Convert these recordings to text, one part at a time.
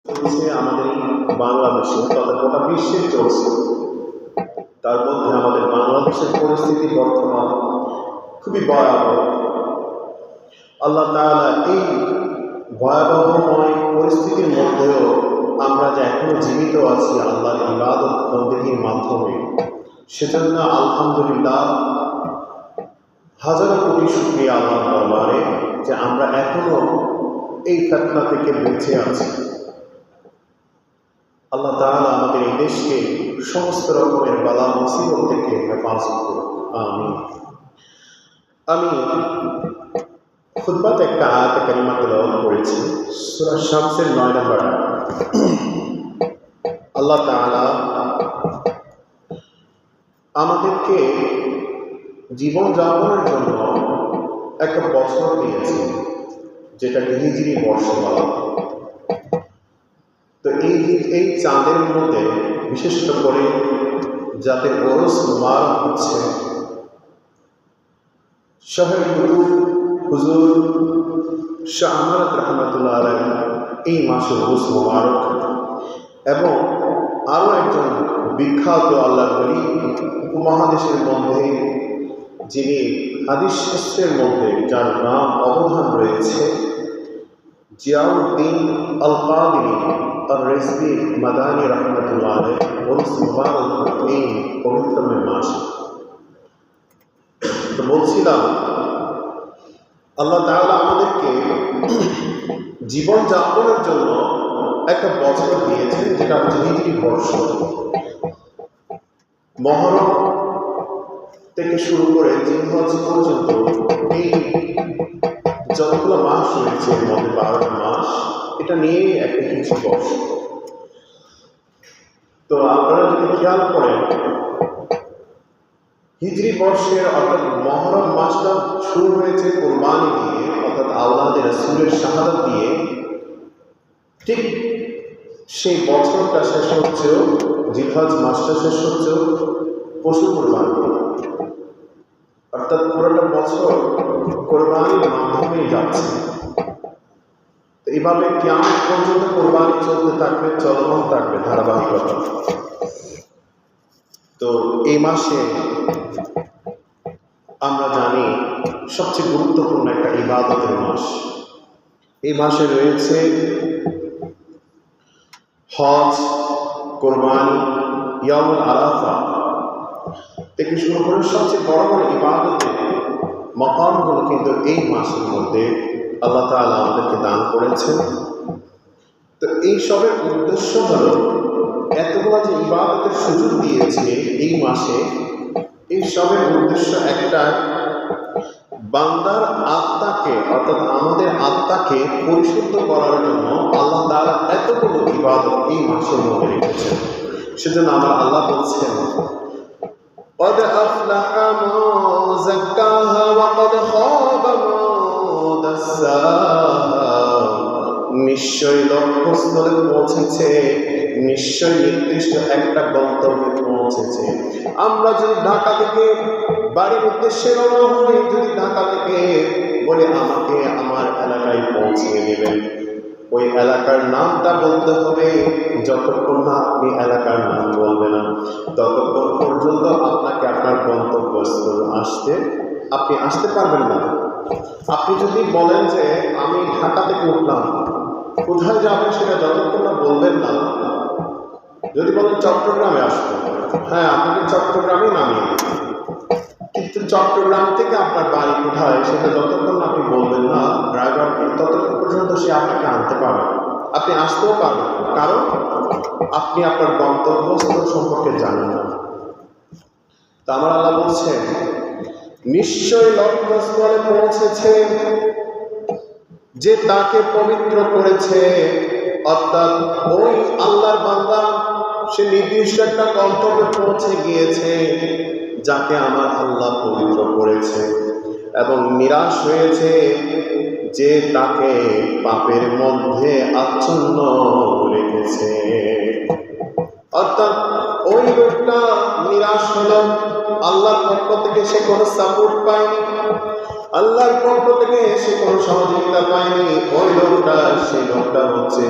চলছে আমাদের বাংলাদেশে তথা গোটা বিশ্বে চলছে। তার মধ্যে আমাদের বাংলাদেশের পরিস্থিতি বর্তমান খুবই ভয়াবহ। আল্লাহ তাআলা এই ভয়াবহময় পরিস্থিতির মধ্যেও আমরা যে এখনো জীবিত আছি আল্লাহর ইবাদত বন্দেগীর মাধ্যমে, সেজন্য আলহামদুলিল্লাহ হাজার কোটি শুকরিয়া আল্লাহর দরবারে যে আমরা এখনো এই ফিতনা থেকে বেঁচে আছি। আল্লাহ তাআলা আমাদের এই দেশকে সমস্ত রকমের বালা মুসিবত থেকে হেফাজত করুন, আমিন। আমি খুতবাতে একটা আয়াতে কারিমা তেলাওয়াত করেছি, সূরা শামসের 9 নম্বর আয়াত। আল্লাহ তাআলা আমাদেরকে জীবন যাপনের জন্য একটা বছর দিয়েছে, যেটাকে হিজরি বর্ষ বলা হয়। তো এই চাঁদের মধ্যে বিশেষ করে যাতে ওরস মুবারক হচ্ছে, শহর হুজুর শাহ আমানত রহমাতুল্লাহ আলাইহি এই মাসে ওরস মুবারক, এবং আরও একজন বিখ্যাত আল্লাহর ওলি উপমহাদেশের মধ্যে, যিনি হাদিস শাস্ত্রের মধ্যে যার নাম অবদান রয়েছে, জিয়াউদ্দিন আল কাদিরি আর রিজভী মাদানী রহমাতুল্লাহ আলাইহি ওরস মুবারক এই পবিত্রময় মাস। তো বলছিলাম আল্লাহ তাআলা আমাদেরকে জীবন যাপনের জন্য একটা বছর দিয়েছেন, যেটা হচ্ছে হিজরি বর্ষ। মহরম থেকে শুরু করে জিলহজ পর্যন্ত এই যতগুলো মাস রয়েছে এর মধ্যে 12টা মাস, এটা নিয়েই একটা হিজরি বর্ষ। তো আপনারা যদি খেয়াল করেন, হিজরি বর্ষের অর্থাৎ মহরম মাসটা শুরু হয়েছে কোরবানি দিয়ে, অর্থাৎ আওলাদে রাসূলের শাহাদাত দিয়ে। ঠিক সেই বছরটা শেষ হচ্ছেও, জিলহজ মাসটা শেষ হচ্ছেও পশু কোরবানি, অর্থাৎ পুরোটা বছর কোরবানির মাধ্যমেই যাচ্ছে। এইভাবে কিয়ামত পর্যন্ত কোরবানি চলতে থাকবে, চলমান থাকবে ধারাবাহিকতা। তো এই মাসে আমরা জানি সবচেয়ে গুরুত্বপূর্ণ একটা ইবাদতের মাস। এই মাসে রয়েছে হজ, কোরবানি, ইয়ামুল আরাফা থেকে শুরু করে সবচেয়ে বড় বড় ইবাদতের মাকামগুলো কিন্তু এই মাসের মধ্যে আল্লাহ তাআলা আমাদেরকে দান করেছেন। তো এই সবের উদ্দেশ্য হলো, এতগুলো যে ইবাদতের সুযোগ দিয়েছে এই মাসে, এই সবের উদ্দেশ্য একটা, বান্দার আত্মাকে অর্থাৎ আমাদের আত্মাকে পরিশুদ্ধ করার জন্য আল্লাহ তাআলা এতগুলো ইবাদত এই মাসের মধ্যে রেখেছেন। সেজন্য আমার আল্লাহ বলছেন, قد أفلح من زكاها وقد خاب من دساها। নিশ্চয়ই লক্ষ্যস্থলে পৌঁছেছে, নিশ্চয় নির্দিষ্ট একটা গন্তব্যে পৌঁছেছে। আমরা যদি ঢাকা থেকে বাড়ির উদ্দেশ্যে রওনা হই, যদি ঢাকা থেকে বলে আমাকে আমার এলাকায় পৌঁছিয়ে দেবেন, ওই এলাকার নামটা বলতে হবে। যতক্ষণ না আপনি এলাকার নাম বলবেন না, ততক্ষণ পর্যন্ত আপনাকে আপনার গন্তব্যস্থল আপনি আসতে পারবেন না। আপনি যদি বলেন যে আমি ঢাকা থেকে উঠলাম, কোথায় যাবেন সেটা যতক্ষণ না বলবেন না, যদি বলেন চট্টগ্রামে আসবো, হ্যাঁ আপনাকে চট্টগ্রামে নামিয়ে, কিন্তু চট্টগ্রাম থেকে আপনার বাড়ি কোথায় সেটা যতক্ষণ আপনি বলবেন না ড্রাইভারকে, ততক্ষণ পর্যন্ত সে আপনাকে আনতে পারবে, আপনি আসতেও পারবেন, কারণ আপনি আপনার গন্তব্যস্থল সম্পর্কে জানেন না। তা আমার আল্লাহ বলছেন, নিশ্চয় লক্ষ্যস্থলে পৌঁছেছে যে তাকে পবিত্র করেছে, অর্থাৎ ওই আল্লাহর বান্দা সে নির্দিষ্ট একটা গন্তব্যে পৌঁছে গিয়েছে যাকে আমার আল্লাহ পবিত্র করেছে, এবং নিরাশ হয়েছে যে তাকে পাপের মধ্যে আচ্ছন্ন রেখেছে। অর্থাৎ ওই লোকটা নিরাশ হলো, আল্লাহর পক্ষ থেকে সে কোনো সাপোর্ট পায়নি, আল্লাহর পক্ষ থেকে সে কোনো সহযোগিতা পায়নি। ওই লোকটা, সেই লোকটা হচ্ছে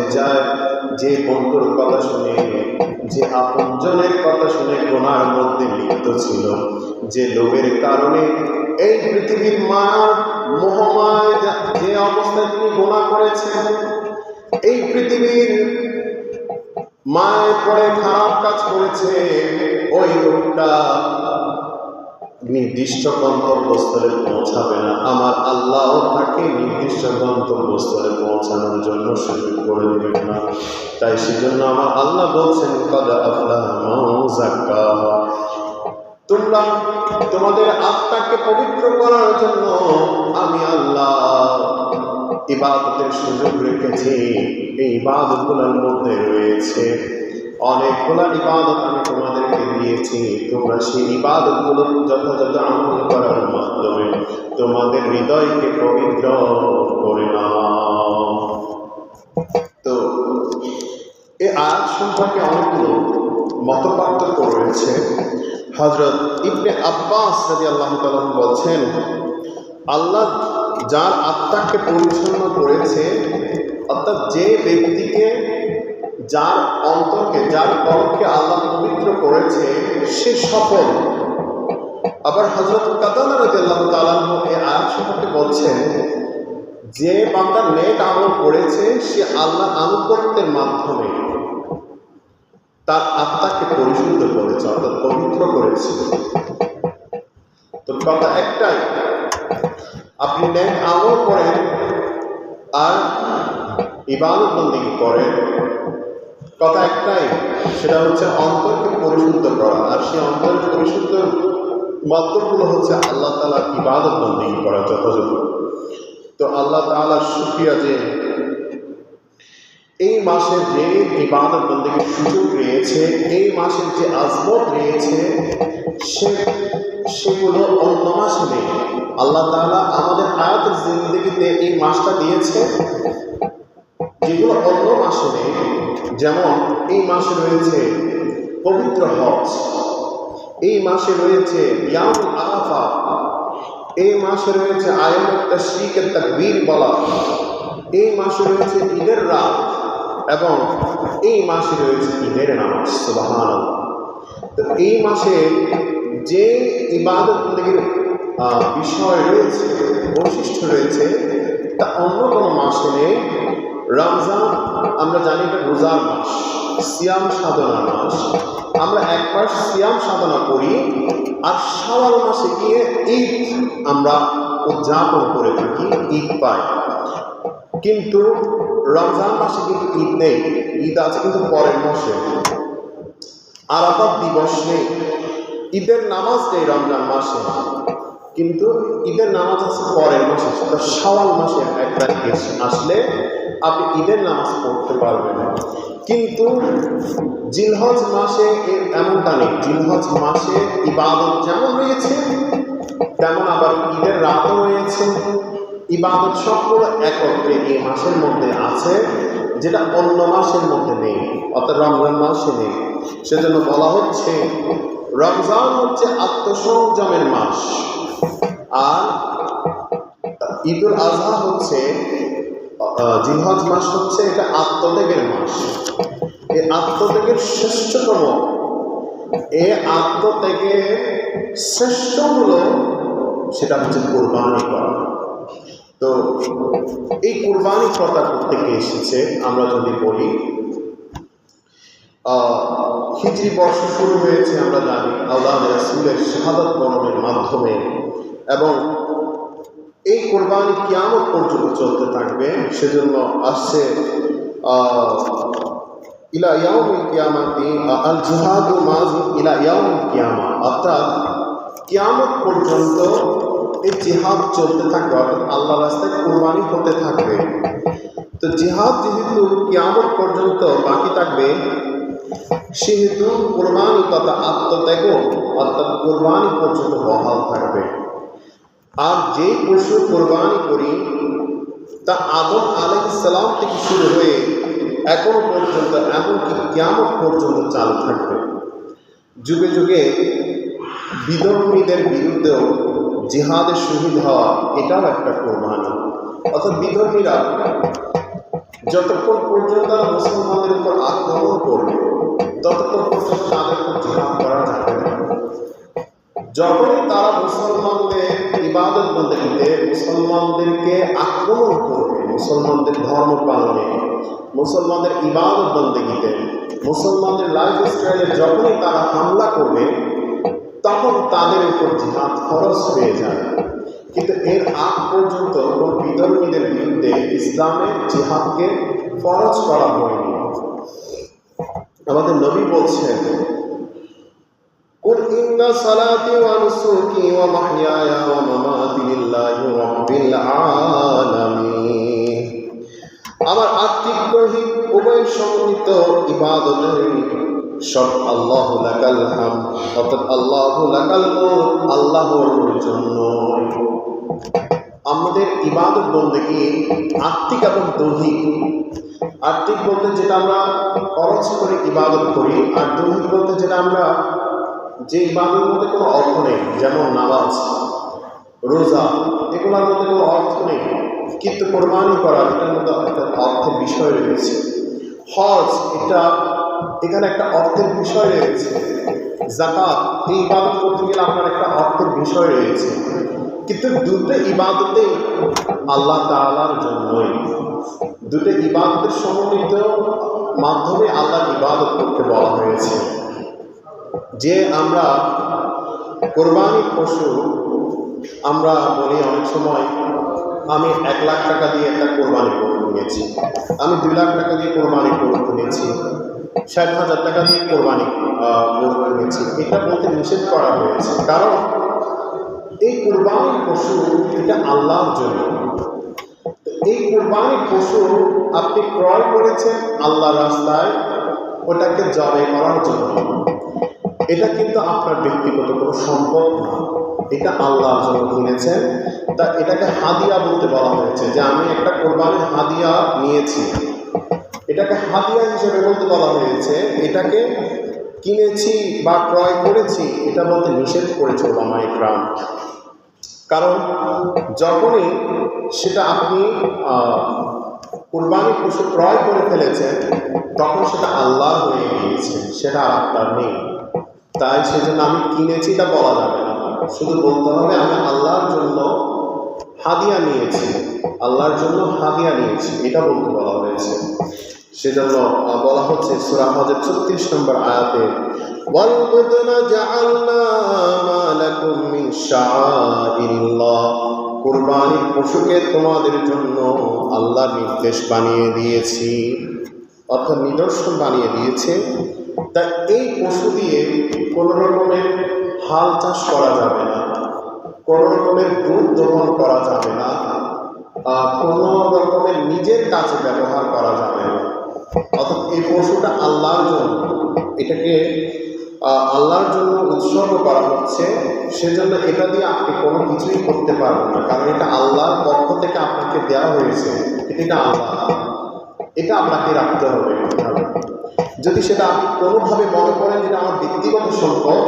যে বন্ধুর কথা শুনে, যে আপনজনের কথা শুনে গুনার মধ্যে লিপ্ত ছিল, যে লোভের কারণে এই পৃথিবীর মায়ার মোহমায় যে অবস্থায় তিনি গুনাহ করেছেন, এই পৃথিবীর মায়ের পরে খারাপ কাজ করেছে, ওই লোকটা নির্দিষ্ট গন্তব্যস্থলে পৌঁছাবে না। আমার আল্লাহ তাকে নির্দিষ্ট গন্তব্যস্থলে পৌঁছানোর জন্য সুযোগ করে দেবেন না। তাই সেজন্য আমার আল্লাহ বলছেন, কদ আফলাহা মান যাক্কাহা, তোমরা তোমাদের আত্মাকে পবিত্র করার জন্য আমি আল্লাহ ইবাদতের সুযোগ রেখেছি। এই ইবাদতগুলোর মধ্যে রয়েছে অনেকগুলো ইবাদত আমি তোমাদেরকে দিয়েছি। তোমরা সেই ইবাদতগুলো যথাযথ আমল করার মাধ্যমে তোমাদের হৃদয়কে পবিত্র করে নাও। তো এই আয়াত সম্পর্কে অনেকগুলো মতপার্থক্য রয়েছে। হযরত ইবনে আব্বাস রাদিয়াল্লাহু তাআলা বলছেন, আল্লাহ যার আত্মাকে পরিচ্ছন্ন করেছে, অর্থাৎ যে ব্যক্তিকে, যার অন্তরকে, যার কলবকে আল্লাহ পবিত্র করেছে, সে সফল। আবার হযরত কাতাদা রাদিয়াল্লাহু তাআলা এই আয়াত সম্পর্কে বলছেন, যে বান্দা নেক আমল করেছে, সে আল্লাহ আনুগত্যের মাধ্যমে তার আত্মাকে পরিশুদ্ধ করেছে, অর্থাৎ পবিত্র করেছে। তো কথা একটাই, আপনি নেক আমল করেন আর ইবাদত বন্দেগী করেন, কথা একটাই, সেটা হচ্ছে অন্তরকে পরিশুদ্ধ করা। আর সেই অন্তরের পরিশুদ্ধ মাধ্যমগুলো হচ্ছে আল্লাহ তাআলার ইবাদত বন্দেগী করা যথাযথ। তো আল্লাহ তাআলার শুকরিয়া যে এই মাসের যে ইবাদত বন্দেগীর সুযোগ রয়েছে, এই মাসের যে আজমত রয়েছে, সেগুলো অন্য মাসে নেই। আল্লাহ তাআলা আমাদের হায়াতের জিন্দেগিতে এই মাসটা দিয়েছে যেগুলো অন্য মাসে নেই। যেমন এই মাসে রয়েছে পবিত্র হজ, এই মাসে রয়েছে ইয়ামুল আরাফা, এই মাসে রয়েছে আয়ামুত তাশরিকের তাকবীর বলা, এই মাসে রয়েছে ঈদের রাত, এবং এই মাসে রয়েছে ঈদের নামাজ। সুবহানাল্লাহ। তো এই মাসে যে ইবাদত বন্দেগীর বিষয় রয়েছে, বৈশিষ্ট্য রয়েছে, তা অন্য কোনো মাসে নেই। রমজান আমরা জানি এটা রোজার মাস, সিয়াম সাধনার মাস। আমরা এক মাস সিয়াম সাধনা করি, আর শাওয়াল মাসে গিয়ে ঈদ আমরা উদযাপন করে থাকি, ঈদ পাই। কিন্তু রমজান মাসে কিন্তু ঈদ নেই, ঈদ আছে কিন্তু পরের মাসে। আরাফাত দিবস নেই, ঈদের নামাজ নেই রমজান মাসে, কিন্তু ঈদের নামাজ আছে পরের মাসে, সেটা শাওয়াল মাসের 1 তারিখে আসলে আপনি ঈদের নামাজ পড়তে পারবেন। কিন্তু জিলহজ মাসে এমনটা নেই। জিলহজ মাসে ইবাদত যেমন রয়েছে, তেমন আবার ঈদের রাতও রয়েছে। ইবাদত সবগুলো একত্রে এই মাসের মধ্যে আছে, যেটা অন্য মাসের মধ্যে নেই, অর্থাৎ রমজান মাসে নেই। সেজন্য বলা হচ্ছে রমজান হচ্ছে আত্মসংযমের মাস, আর ঈদুল আজহা হচ্ছে, জিলহজ মাস হচ্ছে এটা আত্মত্যাগের মাস। এই আত্মত্যাগের শ্রেষ্ঠতম, এই আত্মত্যাগের শ্রেষ্ঠ হলো সেটা হচ্ছে কোরবানি করা। তো এই কোরবানি প্রথা থেকে এসেছে। আমরা যদি বলি হিজরি বর্ষ শুরু হয়েছে, আমরা জানি আওলাদ রাসূলের শাহাদাত বরণের মাধ্যমে, এবং এই কোরবানি কিয়ামত পর্যন্ত চলতে থাকবে। সেজন্য আসছে ইলা ইয়াউমিল কিয়ামাতি আল জিহাদু মাযি ইলা ইয়াউমিল কিয়ামা, অর্থাৎ কিয়ামত পর্যন্ত এই জিহাদ চলতে থাকবে, অর্থাৎ আল্লাহর রাস্তায় কোরবানি হতে থাকবে। তো জিহাদ যেহেতু কিয়ামত পর্যন্ত বাকি থাকবে, সেহেতু কোরবানি তথা আত্মত্যাগ অর্থাৎ কোরবানি পর্যন্ত বহাল থাকবে। আর যে পশু কোরবানি করি তা আদম আলাইহিস সালাম থেকে শুরু হয়ে এখনো পর্যন্ত, এমনকি কিয়ামত পর্যন্ত চালু থাকবে। যুগে যুগে বিধর্মীদের বিরুদ্ধেও জিহাদে শহীদ হওয়া, এটাও একটা কোরবানি। অর্থাৎ বিধর্মীরা যতক্ষণ পর্যন্ত তারা মুসলমানদের উপর আক্রমণ করবে ততক্ষণ পর্যন্ত তাদের উপর জিহাদ করা যাবে না। যখনই তারা মুসলমানদের ইবাদত বন্দেগীতে মুসলমানদেরকে আক্রমণ করবে, মুসলমানদের ধর্ম পালনে, মুসলমানদের ইবাদত বন্দেগীতে, মুসলমানদের লাইফ স্টাইলে যখনই তারা হামলা করবে তখন তাদের উপর জিহাদ ফরজ হয়ে যায়। কিন্তু এর আগ পর্যন্ত কোন বিধর্মীদের বিরুদ্ধে ইসলামের জিহাদকে ফরজ করা হয়নি। আমাদের নবী বলছেন, কুল ইন্না সালাতি ওয়া নুসুকি ওয়া মাহইয়ায়া ওয়া মামাতি লিল্লাহি রাব্বিল আলামিন। আমার আত্মিক তৌহিদ উভয় সমন্বিত ইবাদতের সব আল্লাহু লাকাল হামদ, অর্থাৎ আল্লাহু লাকাল মুলক, আল্লাহর জন্য। আমাদের ইবাদত বন্দেগী আত্মিক এবং দৈহিক। আত্মিক বলতে যেটা আমরা খরচ করে ইবাদত করি, আর দৈহিক বলতে যেটা আমরা যে ইবাদতের মধ্যে কোনো অর্থ নেই, যেমন নামাজ, রোজা, এগুলোর মধ্যে কোনো অর্থ নেই, কিন্তু কোরবানি করা এটার মধ্যে একটা অর্থের বিষয় রয়েছে। হজ, এটা এখানে একটা অর্থের বিষয় রয়েছে। যাকাত, এই ইবাদত করতে গেলে আপনার একটা অর্থের বিষয় রয়েছে। কিন্তু দুটো ইবাদতেই আল্লাহ তাআলার জন্যই, দুটো ইবাদতের সমন্বিত মাধ্যমে আল্লাহ ইবাদত করতে বলা হয়েছে। যে আমরা কোরবানি পশু, আমরা বলি অনেক সময় আমি 1 লাখ টাকা দিয়ে একটা কোরবানি পশু কিনেছি, আমি 2 লাখ টাকা দিয়ে কোরবানি পশু কিনেছি, 60,000 টাকা দিয়ে কোরবানি পশু কিনেছি, এটা বলতে নিষেধ করা হয়েছে। কারণ এই কোরবানির পশু এটা আল্লাহর জন্য। এই কোরবানির পশু আপনি ক্রয় করেছেন আল্লাহর রাস্তায়, ওটাকে জবাই করার জন্য। এটা কিন্তু আপনার ব্যক্তিগত কোনো সম্পদ না, এটা আল্লাহর জন্য কিনেছেন। তা এটাকে হাদিয়া বলতে বলা হয়েছে, যে আমি একটা কোরবানির হাদিয়া নিয়েছি, এটাকে হাদিয়া হিসেবে বলতে বলা হয়েছে। এটাকে কিনেছি বা ক্রয় করেছি এটা বলতে নিষেধ করেছে উলামায়ে ইকরাম। কারণ যখনই সেটা আপনি কোরবানি পশু ক্রয় করে ফেলেছেন তখন সেটা আল্লাহর হয়ে গিয়েছে, সেটা আর আপনার নেই। তাই সেজন্য আমি কিনেছি তা বলা যাবে না, শুধু বলতে হবে আমি আল্লাহর জন্য হাদিয়া নিয়েছি, আল্লাহর জন্য হাদিয়া নিয়েছি, এটা বলতে বলা হয়েছে। সেজন্য বলা হচ্ছে সূরা হজের 36 নম্বর আয়াতে, ওয়াল বুদনা জাআলনা মা লাকুম মিন শাআইরিল্লাহ, কুরবানির পশুকে তোমাদের জন্য আল্লাহ নির্দেশ বানিয়ে দিয়েছি, অর্থাৎ নিদর্শন বানিয়ে দিয়েছে। তাই এই পশু দিয়ে কোনো রকমের হাল চাষ করা যাবে না, কোনো রকমের দুধ দহন করা যাবে না, কোনো রকমের নিজের কাজে ব্যবহার করা যাবে না। অর্থাৎ এই পশুটা আল্লাহর জন্য, এটাকে আল্লাহর জন্য উৎসর্গ করা হচ্ছে, সেজন্য এটা দিয়ে আপনি কোনো কিছুই করতে পারবেন না। কারণ এটা আল্লাহর পক্ষ থেকে আপনাকে দেওয়া হয়েছে, এটা আল্লাহ, এটা আপনাকে রাখতে হবে। যদি সেটা আপনি কোনোভাবে মনে করেন যেটা আমার ব্যক্তিগত সম্পদ,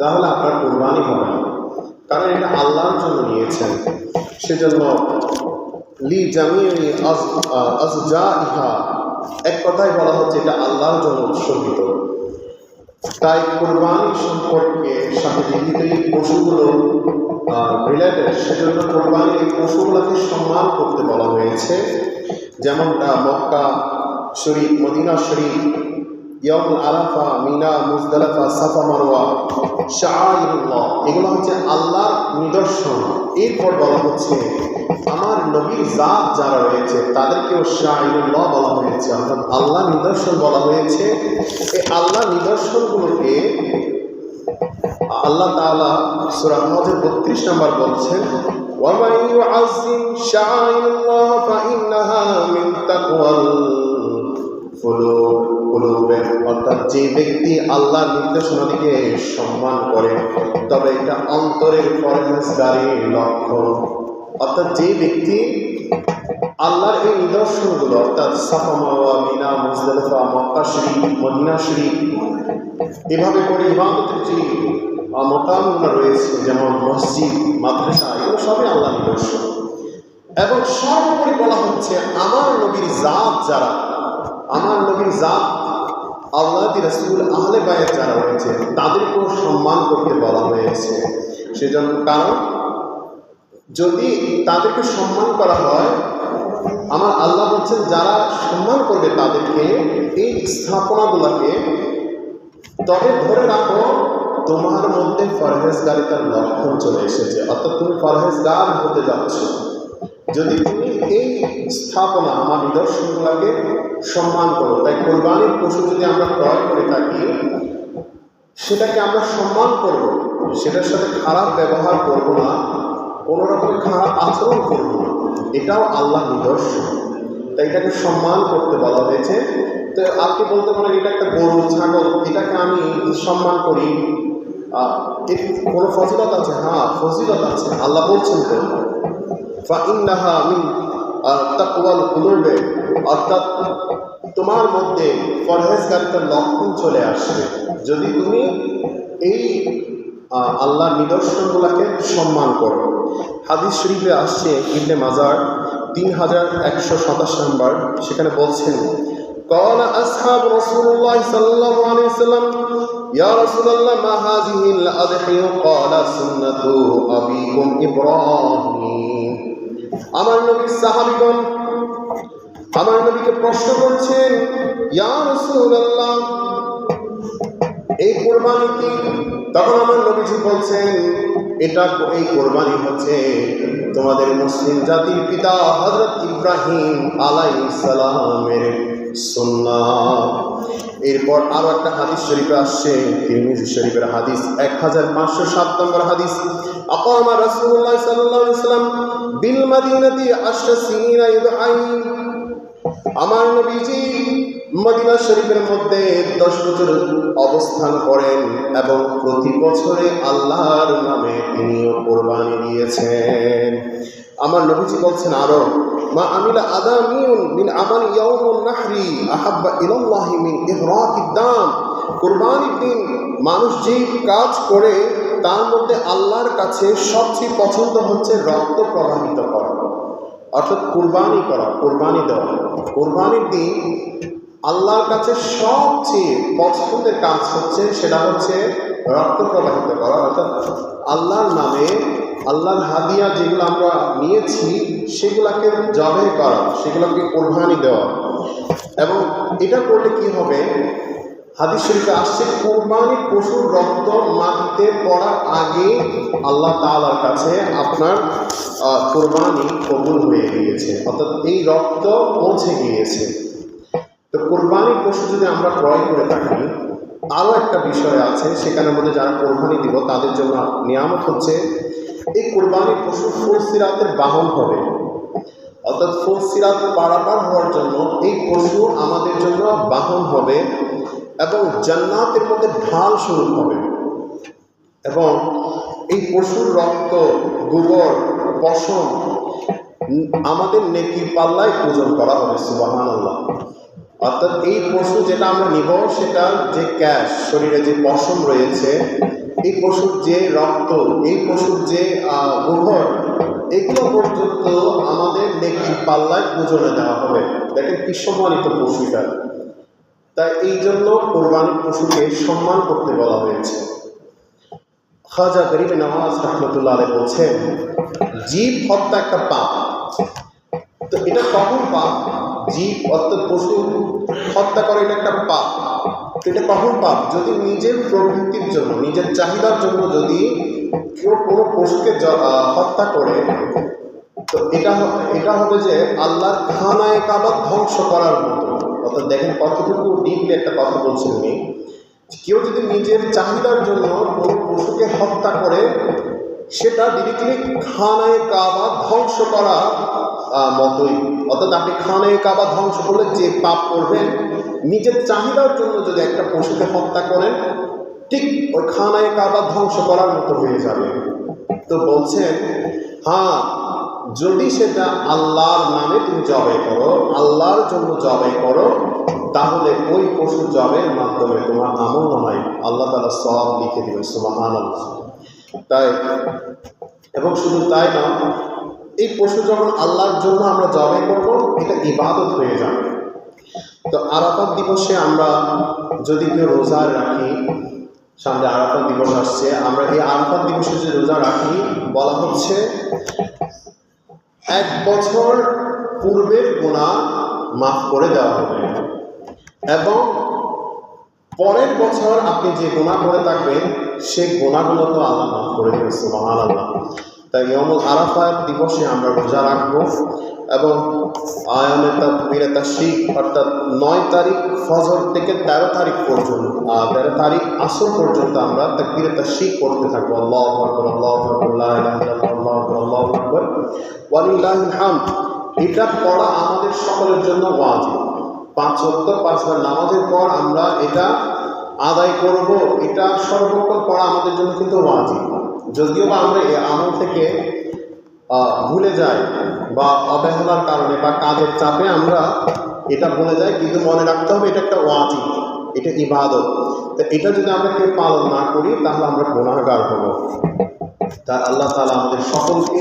তাহলে আপনার কোরবানি হবে না, কারণ এটা আল্লাহর জন্য নিয়েছেন। সেজন্য লি জামিই আজজাইহা, এক কথায় বলা হচ্ছে এটা আল্লাহর জন্য উৎসর্গিত। তাই কোরবানি সম্পর্কে সাথে যেহেতু এই পশুগুলো রিলেটেড, সেজন্য কোরবানির এই পশুগুলোকে সম্মান করতে বলা হয়েছে। যেমন মক্কা শরীফ, মদিনা শরীফ, ইয়াউমুল আরাফা, মিনা, মুজদালিফা, সাফা, মারওয়া, শাআইরুল্লাহ, এগুলো হচ্ছে আল্লাহর নিদর্শন। এরপর বলা হচ্ছে আমার নবীর জাত যারা রয়েছে তাদেরকেও শাআইরুল্লাহ বলা হয়েছে, অর্থাৎ আল্লাহ নিদর্শন বলা হয়েছে। এই আল্লাহ নিদর্শনগুলোকে আল্লাহ তাআলা সূরা হজের 32 নম্বর বলছেন, ওয়া মান ইউআযযিম শাআইরুল্লাহ ফাইন্নাহা মিন তাকওয়াল কুলুব, অর্থাৎ যে ব্যক্তি আল্লাহর নির্দেশনাদিকে সম্মান করে তবে এটা অন্তরের পরহেজগারির লক্ষণ। অর্থাৎ যে ব্যক্তি আল্লাহর এই নিদর্শনগুলো, অর্থাৎ সাফা, মারওয়া, মিনা, মুজদালিফা, মক্কা শরীফ, মদিনা শরীফ, এভাবে করে ইবাদতের যে মাকামগুলো রয়েছে, যেমন মসজিদ, মাদ্রাসা, এগুলো সবই আল্লাহর নিদর্শন। এবং সর্বোপরি বলা হচ্ছে আমার নবীর জাত যারা, আমার নবীর জাত আল্লাহ রাসূল আহলে বায়াত যারা রয়েছে তাদেরকেও সম্মান করতে বলা হয়েছে। সেজন্য কারণ যদি তাদেরকে সম্মান করা হয়, আমার আল্লাহ বলছেন যারা সম্মান করবে তাদেরকে, এই স্থাপনাগুলোকে, তবে ধরে রাখো তোমার মধ্যে পরহেজগারিতার লক্ষণ চলে এসেছে, অর্থাৎ তুমি পরহেজগার হতে যাচ্ছ। যদি তুমি এই স্থাপনা আমার নিদর্শনগুলোকে সম্মান করো, তাই কোরবানির পশু যদি আমরা ক্রয় করে থাকি সেটাকে আমরা সম্মান করব, সেটার সাথে খারাপ ব্যবহার করব না, কোনো রকম খারাপ আচরণ করব না, এটাও আল্লাহ নিদর্শন, তাই এটাকে সম্মান করতে বলা হয়েছে। তো আপনি বলতে পারেন এটা একটা গরু ছাগল, এটাকে আমি সম্মান করি, এর কোনো ফজিলত আছে? হ্যাঁ, ফজিলত আছে। আল্লাহ বলছেন তো ফাইন্নাহা মিন তাকওয়াল কুলুব, অর্থাৎ তোমার মধ্যে পরহেজগারিতার লক্ষণ চলে আসবে যদি তুমি এই আল্লাহর নিদর্শনগুলোকে সম্মান করো। হাদিস শরীফে আসছে ইবনে মাজার 3127 নম্বর, সেখানে বলছেন قال أصحاب رسول الله صلى الله عليه وسلم يا رسول الله ما هذه الأضحية قال سنة أبيكم إبراهيم। আমার নবীর সাহাবীগণ আমার নবীকে প্রশ্ন করছেন, ইয়া রাসূলুল্লাহ এই কোরবানি কি? তখন আমার নবীজি বলছেন এই কোরবানি হচ্ছে তোমাদের মুসলিম জাতির পিতা হযরত ইব্রাহিম আলাইহিস সালামের সুন্নাহ। এরপর আরো একটা হাদিস শরীফে আসছে, তিরমিজি শরীফের হাদিস 1507 নম্বর হাদিস, আকামা রাসূলুল্লাহ সাল্লাল্লাহু আলাইহি ওয়াসাল্লাম বিল মাদিনাতি 10 সিনিনা ইউদহাই। আমার নবীজি মদিনা শরীফের মধ্যে 10 বছর অবস্থান করেন এবং প্রতি বছরে আল্লাহর নামে তিনিও কোরবানি দিয়েছেন। আমার নবীজি বলছেন আরো মা আমিলা আদামিউন মিন আমাল ইয়াউমুন নাহরি আহাব্বা ইলাল্লাহি মিন ইহরাকিদ দাম। কুরবানির দিন মানুষ যেই কাজ করে তার মধ্যে আল্লাহর কাছে সবচেয়ে পছন্দ হচ্ছে রক্ত প্রবাহিত করা, অর্থাৎ কুরবানি করা, কুরবানি দেওয়া। কুরবানির দিন আল্লাহর কাছে সবচেয়ে পছন্দের কাজ হচ্ছে সেটা হচ্ছে রক্ত প্রবাহিত করা, অর্থাৎ আল্লাহর নামে আল্লাহর হাদিয়া যেগুলো আমরা নিয়েছি সেগুলোকে জবাই করা, সেগুলোকে কোরবানি দেওয়া। এবং এটা করলে কি হবে, হাদিস শরীফে আসছে কোরবানির পশুর রক্ত মাটিতে পড়ার আগে আল্লাহ তাআলার কাছে আপনার কোরবানি কবুল হয়ে গিয়েছে, অর্থাৎ এই রক্ত পৌঁছে গিয়েছে। তো কোরবানির পশু যদি আমরা ক্রয় করে থাকি, আরও একটা বিষয় আছে সেখানের মধ্যে যারা কোরবানি দিব তাদের জন্য নিয়ামত হচ্ছে এই কোরবানির পশু ফুলসিরাতের বাহন হবে, অর্থাৎ ফুলসিরাত পারাপার হওয়ার জন্য এই পশু আমাদের জন্য বাহন হবে এবং জান্নাতের মধ্যে ঢাল স্বরূপ হবে। এবং এই পশুর রক্ত, গোবর, পশম আমাদের নেকির পাল্লায় ওজন করা হবে। সুবহানাল্লাহ। অর্থাৎ এই পশু যেটা আমরা নিব সেটার যে ক্যাশ, শরীরে যে পশম রয়েছে, এই পশুর যে রক্ত, এই পশুর যে গোবর, এগুলো পর্যন্ত আমাদের নেকির পাল্লায় ওজনে দেওয়া হবে। দেখেন কি সম্মানিত পশুটা। তাই এই জন্য কোরবানির পশুকে সম্মান করতে বলা হয়েছে। খাজা গরিব নওয়াজ রহমতুল্লাহ আলাইহি বলছেন জীব হত্যা একটা পাপ। তো এটা কখন পাপ? জীব অর্থাৎ পশু হত্যা করে এটা একটা পাপ। এটা কখন পাপ? যদি নিজের প্রবৃত্তির জন্য, নিজের চাহিদার জন্য যদি কেউ কোনো পশুকে হত্যা করে, তো এটা হবে যে আল্লাহর খানায়ে কাবা ধ্বংস করার মতো। অর্থাৎ দেখেন কতটুকু ডিপলি একটা কথা বলছেন উনি। কেউ যদি নিজের চাহিদার জন্য কোনো পশুকে হত্যা করে, সেটা ডিরেক্টলি খানায়ে কাবা ধ্বংস করা মতোই। অর্থাৎ আপনি খানায়ে কাবা ধ্বংস করলে যে পাপ করবেন, নিজের চাহিদার জন্য যদি একটা পশুকে হত্যা করেন, ঠিক ওই খানায়ে কাবা ধ্বংস করার মতো হয়ে যাবে। তো বলছেন হ্যাঁ, যদি সেটা আল্লাহর নামে তুমি জবাই করো, আল্লাহর জন্য জবাই করো, তাহলে ওই পশু জবাইয়ের মাধ্যমে তোমার আমলনামায় আল্লাহ তাআলা সওয়াব লিখে দিবেন। সুবহানাল্লাহ। তাই এবং শুধু তাই না, এই পশু যখন আল্লাহর জন্য আমরা জবাই করব, এটা ইবাদত হয়ে যাবে। তো আরাফাত দিবসে আমরা যদি কেউ রোজা রাখি, সামনে আরাফাত দিবস আসছে, আমরা এই আরাফাত দিবসে যে রোজা রাখি, বলা হচ্ছে 1 বছর পূর্বের গুনাহ মাফ করে দেওয়া হবে, এবং পরের বছর আপনি যে গুনাহ করে থাকবেন সেই গুনাহগুলো তো আল্লাহ মাফ করে দেবেন। সুবহানাল্লাহ। তাই ইয়াউমুল আরাফাত দিবসে আমরা রোজা রাখবো, এবং আয়ামে তাকবীরে তাশরিক অর্থাৎ 9 তারিখ ফজর থেকে 13 তারিখ পর্যন্ত 13 তারিখ আসর পর্যন্ত আমরা তাকবীরে তাশরিক করতে থাকবো। আল্লাহু আকবার, আল্লাহু আকবার, লা ইলাহা ইল্লাল্লাহ, আল্লাহু আকবার, আল্লাহু আকবার, ওয়া লিল্লাহিল হামদ। এটা পড়া আমাদের সকলের জন্য ওয়াজিব। 5 ওয়াক্ত 5 বার নামাজের পর আমরা এটা আদায় করব, এটা সর্বক্ষণ পড়া আমাদের জন্য কিন্তু ওয়াজিব। যদিও বা আমরা এই আমল থেকে ভুলে যাই, বা অবহেলার কারণে বা কাজের চাপে আমরা এটা ভুলে যাই, কিন্তু মনে রাখতে হবে এটা একটা ওয়াজিব, এটা ইবাদত। তো এটা যদি আমরা কেউ পালন না করি তাহলে আমরা গুনাহগার হব। তা আল্লাহ তাআলা আমাদের সকলকে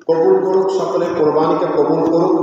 কবুল করুক, সকলের কোরবানিকে কবুল করুক।